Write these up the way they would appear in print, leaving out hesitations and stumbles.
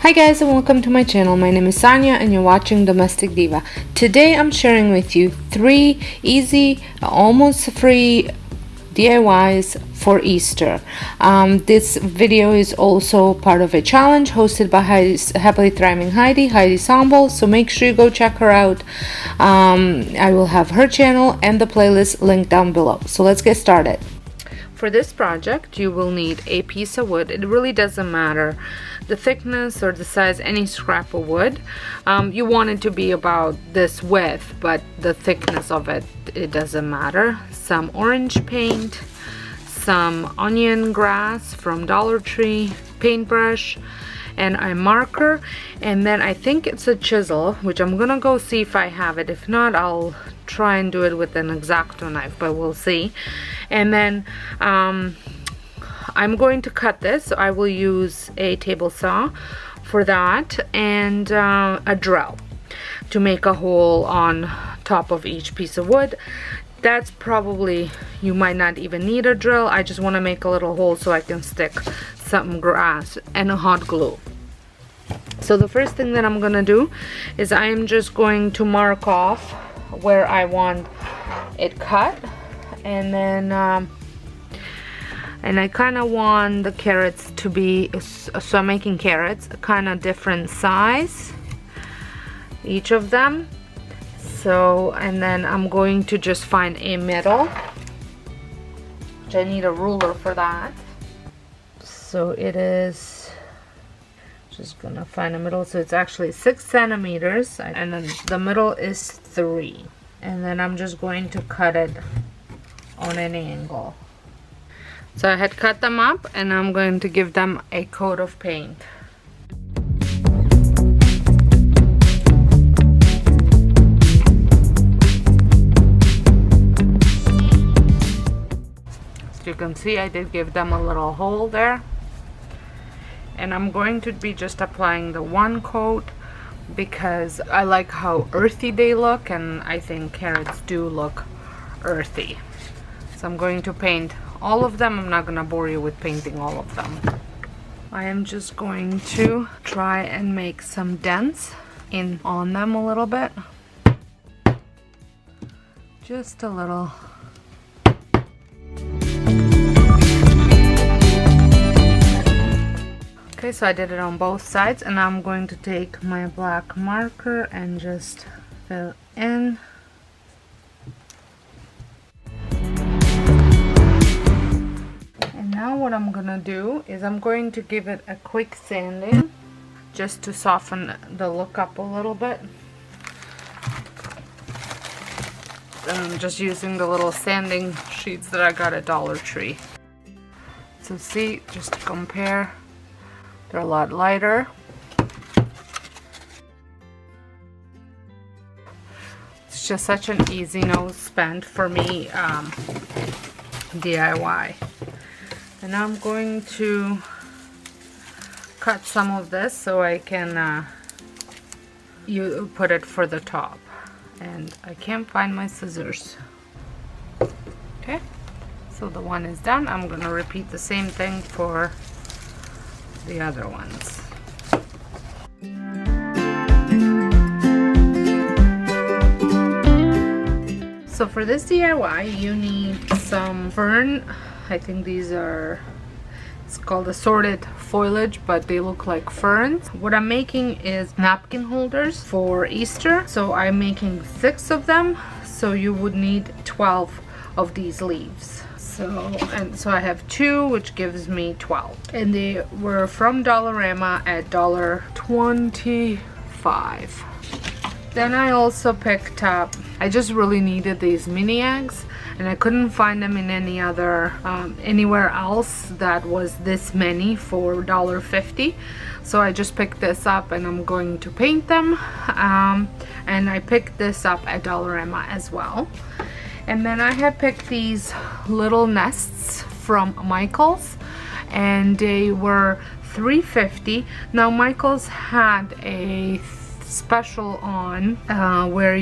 Hi guys, and welcome to my channel. My name is Sonja and you're watching Domestic Diva. Today I'm sharing with you 3 easy, almost free DIYs for Easter. This video is also part of a challenge hosted by Happily Thriving Heidi Samble, so make sure you go check her out. I will have her channel and the playlist linked down below. So let's get started. For this project you will need a piece of wood. It really doesn't matter the thickness or the size, any scrap of wood. You want it to be about this width, but the thickness of it doesn't matter. Some orange paint, some onion grass from Dollar Tree, paintbrush, and a marker, and then I think it's a chisel, which I'm gonna go see if I have it. If not, I'll try and do it with an X-Acto knife, but we'll see. And then I'm going to cut this, so I will use a table saw for that, and a drill to make a hole on top of each piece of wood. That's probably, you might not even need a drill. I just want to make a little hole so I can stick some grass and a hot glue. So the first thing that I'm gonna do is I am just going to mark off where I want it cut, and then and I kind of want the carrots to be, so I'm making carrots kind of different size, each of them. So, and then I'm going to just find a middle, which I need a ruler for that. So it is, just gonna find a middle, so it's actually 6 centimeters, and then the middle is 3, and then I'm just going to cut it on an angle. So I had cut them up, and I'm going to give them a coat of paint. As you can see, I did give them a little hole there. And I'm going to be just applying the one coat because I like how earthy they look, and I think carrots do look earthy. So I'm going to paint all of them. I'm not going to bore you with painting all of them. I am just going to try and make some dents in on them a little bit. Just a little. Okay, so I did it on both sides, and I'm going to take my black marker and just fill in. And now what I'm gonna do is I'm going to give it a quick sanding just to soften the look up a little bit. And I'm just using the little sanding sheets that I got at Dollar Tree. So see, just to compare, they're a lot lighter. It's just such an easy no spend for me DIY. And now I'm going to cut some of this so I can you put it for the top. And I can't find my scissors. Okay, so the one is done. I'm gonna repeat the same thing for the other ones. So for this DIY you need some fern. I think these are, it's called assorted foliage, but they look like ferns. What I'm making is napkin holders for Easter, so I'm making 6 of them, so you would need 12 of these leaves. So I have 2, which gives me 12, and they were from Dollarama at $1.25. Then I also picked up, I just really needed these mini eggs, and I couldn't find them in any other anywhere else that was this many for $1.50. So I just picked this up, and I'm going to paint them. And I picked this up at Dollarama as well. And then I have picked these little nests from Michael's, and they were $3.50. Now Michael's had a special on where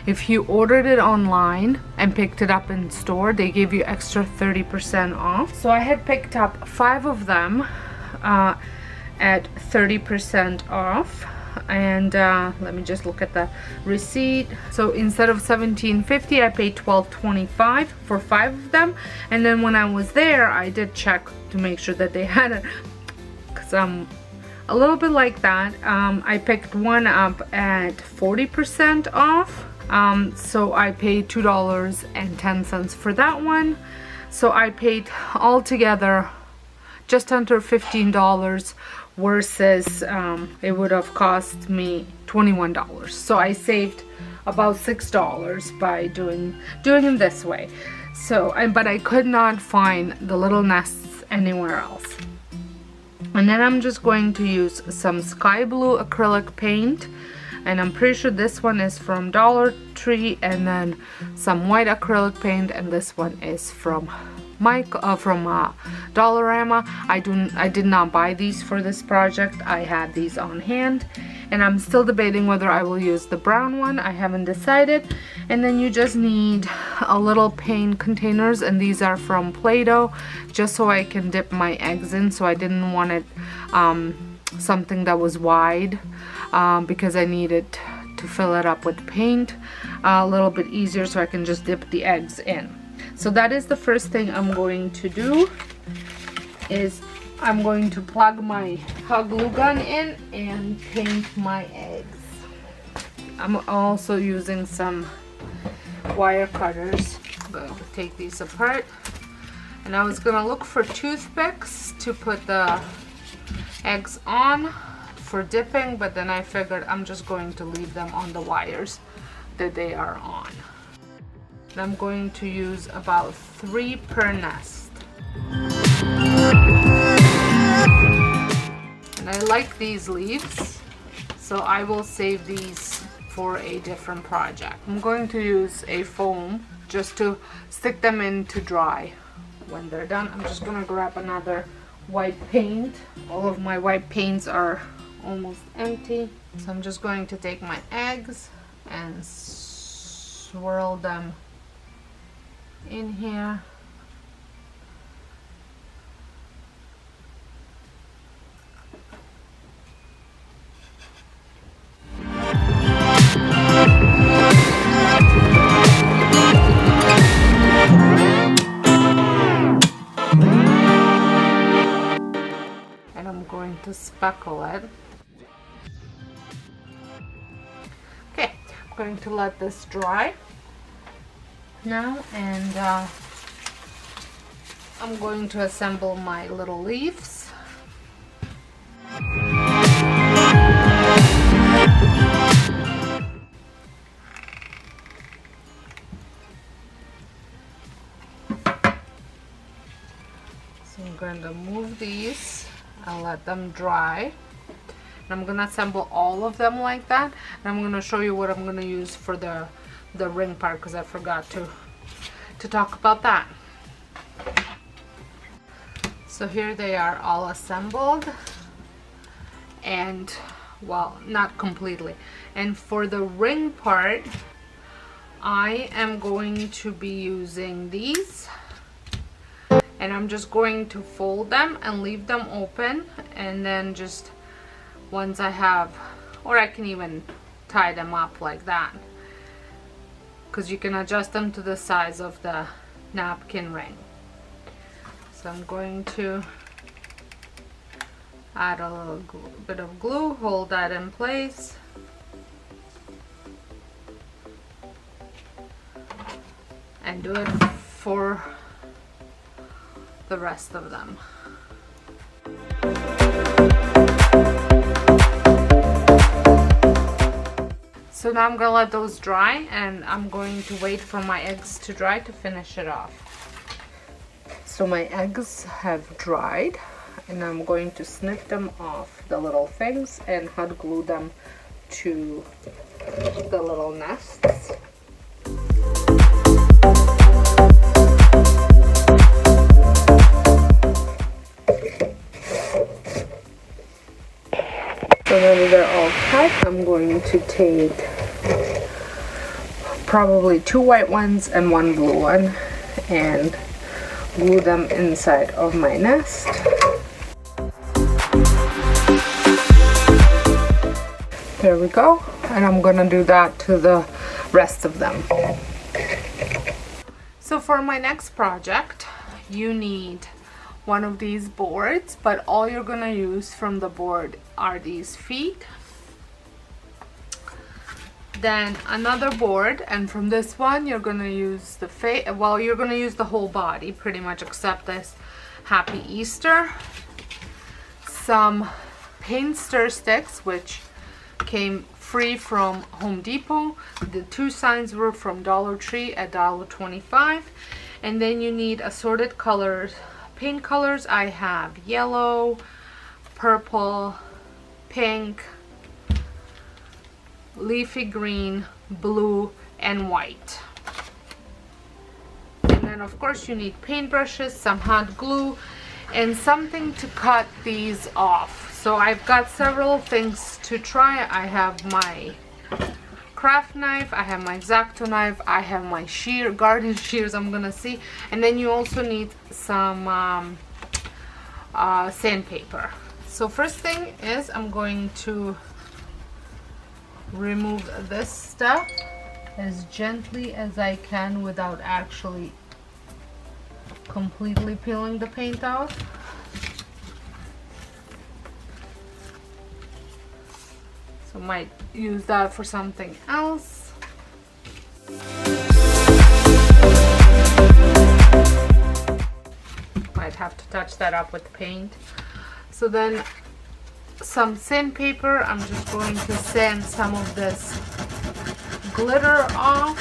if you ordered it online and picked it up in store, they give you extra 30% off. So I had picked up 5 of them at 30% off. And let me just look at the receipt. So instead of $17.50, I paid $12.25 for 5 of them. And then when I was there, I did check to make sure that they had it, because I'm a little bit like that. I picked one up at 40% off. So I paid $2.10 for that one. So I paid altogether just under $15 versus it would have cost me $21. So I saved about $6 by doing it this way. So but I could not find the little nests anywhere else. And then I'm just going to use some sky blue acrylic paint, and I'm pretty sure this one is from Dollar Tree, and then some white acrylic paint, and this one is from Dollarama. I did not buy these for this project. I had these on hand, and I'm still debating whether I will use the brown one. I haven't decided. And then you just need a little paint containers, and these are from Play-Doh, just so I can dip my eggs in. So I didn't want it something that was wide, because I needed to fill it up with paint a little bit easier, so I can just dip the eggs in. So that is the first thing I'm going to do, is I'm going to plug my hot glue gun in and paint my eggs. I'm also using some wire cutters. I'm going to take these apart, and I was going to look for toothpicks to put the eggs on for dipping, but then I figured I'm just going to leave them on the wires that they are on. I'm going to use about 3 per nest. And I like these leaves, so I will save these for a different project. I'm going to use a foam just to stick them in to dry. When they're done, I'm just going to grab another white paint. All of my white paints are almost empty. So I'm just going to take my eggs and swirl them in here. And I'm going to speckle it. Okay, I'm going to let this dry now, and I'm going to assemble my little leaves. So I'm going to move these and let them dry. And I'm going to assemble all of them like that. And I'm going to show you what I'm going to use for the ring part, because I forgot to talk about that. So here they are all assembled, and well, not completely. And for the ring part, I am going to be using these, and I'm just going to fold them and leave them open, and then just once I have, or I can even tie them up like that, because you can adjust them to the size of the napkin ring. So I'm going to add a little bit of glue, hold that in place, and do it for the rest of them. So now I'm gonna let those dry, and I'm going to wait for my eggs to dry to finish it off. So my eggs have dried, and I'm going to snip them off the little things and hot glue them to the little nests. So now they're all cut, I'm going to take probably 2 white ones and 1 blue one and glue them inside of my nest. There we go. And I'm gonna do that to the rest of them. So for my next project, you need one of these boards, but all you're gonna use from the board are these feet. Then another board, and from this one you're gonna use the you're gonna use the whole body pretty much, except this Happy Easter. Some paint stir sticks, which came free from Home Depot. The 2 signs were from Dollar Tree at $1.25. And then you need assorted colors, paint colors. I have yellow, purple, pink, leafy green, blue, and white. And then of course you need paintbrushes, some hot glue, and something to cut these off. So I've got several things to try. I have my craft knife, I have my X-Acto knife, I have my garden shears I'm gonna see, and then you also need some sandpaper. So first thing is I'm going to remove this stuff as gently as I can without actually completely peeling the paint off. So might use that for something else. Might have to touch that up with paint. So then some sandpaper. I'm just going to sand some of this glitter off.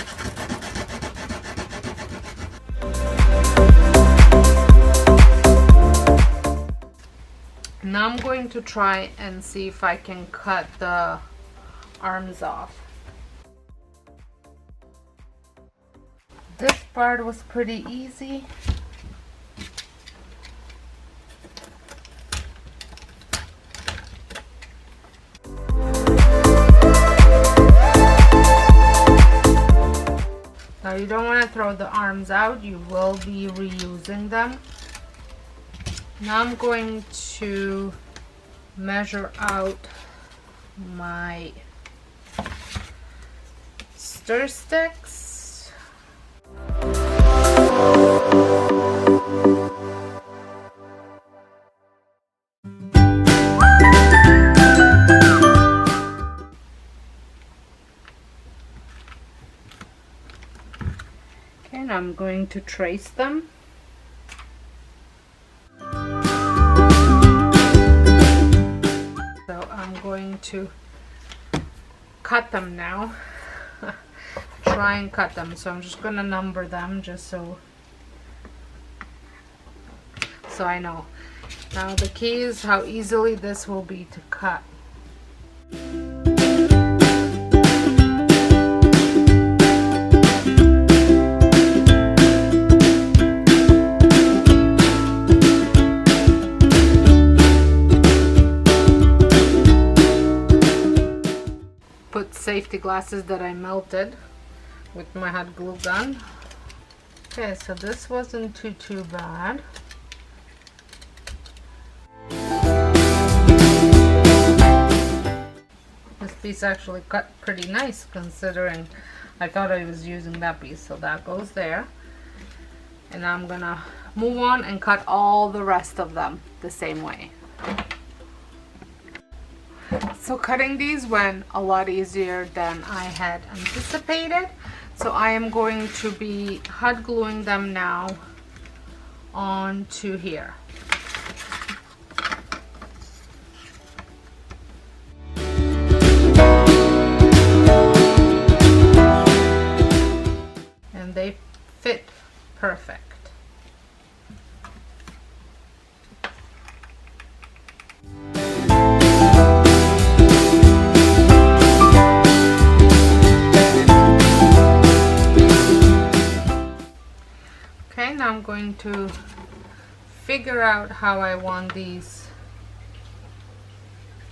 Now I'm going to try and see if I can cut the arms off. This part was pretty easy. Now you don't want to throw the arms out, you will be reusing them. Now I'm going to measure out my stir sticks. Okay, now I'm going to trace them. So I'm going to cut them now. Try and cut them. So I'm just going to number them just so I know. Now the key is how easily this will be to cut. Put safety glasses that I melted with my hot glue gun. Okay, so this wasn't too bad. This piece actually cut pretty nice considering I thought I was using that piece, so that goes there. And I'm gonna move on and cut all the rest of them the same way. So cutting these went a lot easier than I had anticipated. So I am going to be hot gluing them now onto here. And they fit perfect. Now I'm going to figure out how I want these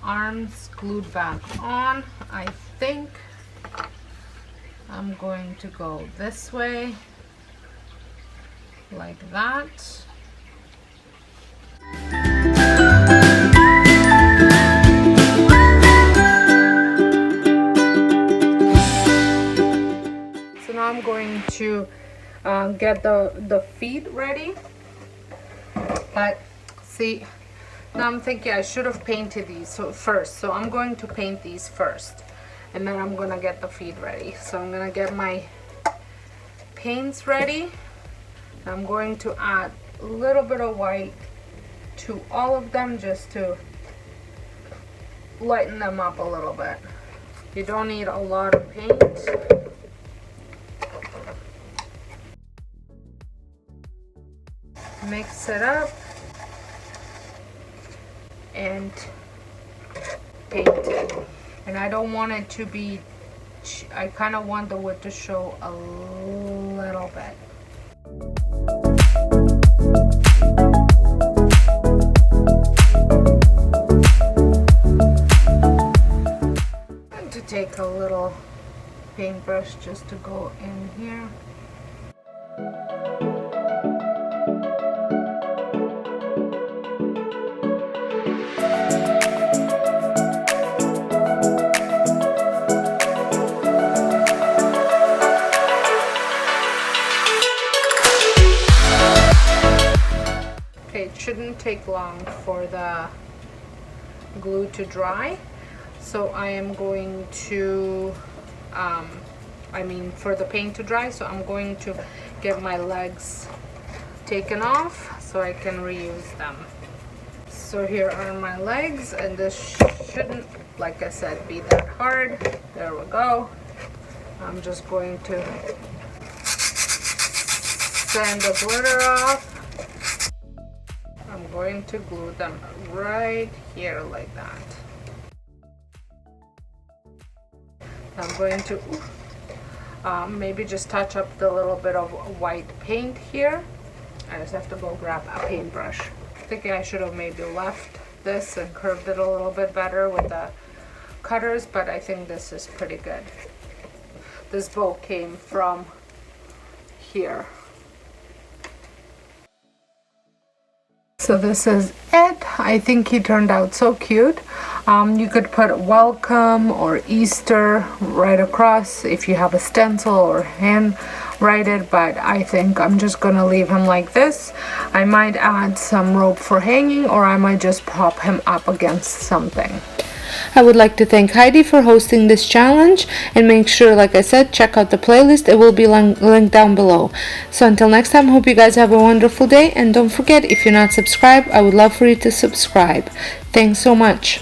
arms glued back on. I think I'm going to go this way, like that. get the feet ready. But see, now I'm thinking I should have painted these first. So I'm going to paint these first, and then I'm gonna get the feet ready. So I'm gonna get my paints ready. I'm going to add a little bit of white to all of them just to lighten them up a little bit. You don't need a lot of paint. Mix it up and paint it. And I don't want it to be, I kind of want the wood to show a little bit. And to take a little paintbrush just to go in here. It shouldn't take long for the glue to dry, so I am going to for the paint to dry, so I'm going to get my legs taken off so I can reuse them. So here are my legs, and this shouldn't, like I said, be that hard. There we go. I'm just going to sand the glitter off. I'm going to glue them right here like that. I'm going to maybe just touch up the little bit of white paint here. I just have to go grab a paintbrush. I think I should have maybe left this and curved it a little bit better with the cutters, but I think this is pretty good. This bow came from here. So this is it. I think he turned out so cute. You could put welcome or Easter right across if you have a stencil or hand write it, but I think I'm just gonna leave him like this. I might add some rope for hanging, or I might just prop him up against something. I would like to thank Heidi for hosting this challenge, and make sure, like I said, check out the playlist. It will be linked down below. So until next time, hope you guys have a wonderful day, and don't forget, if you're not subscribed, I would love for you to subscribe. Thanks so much.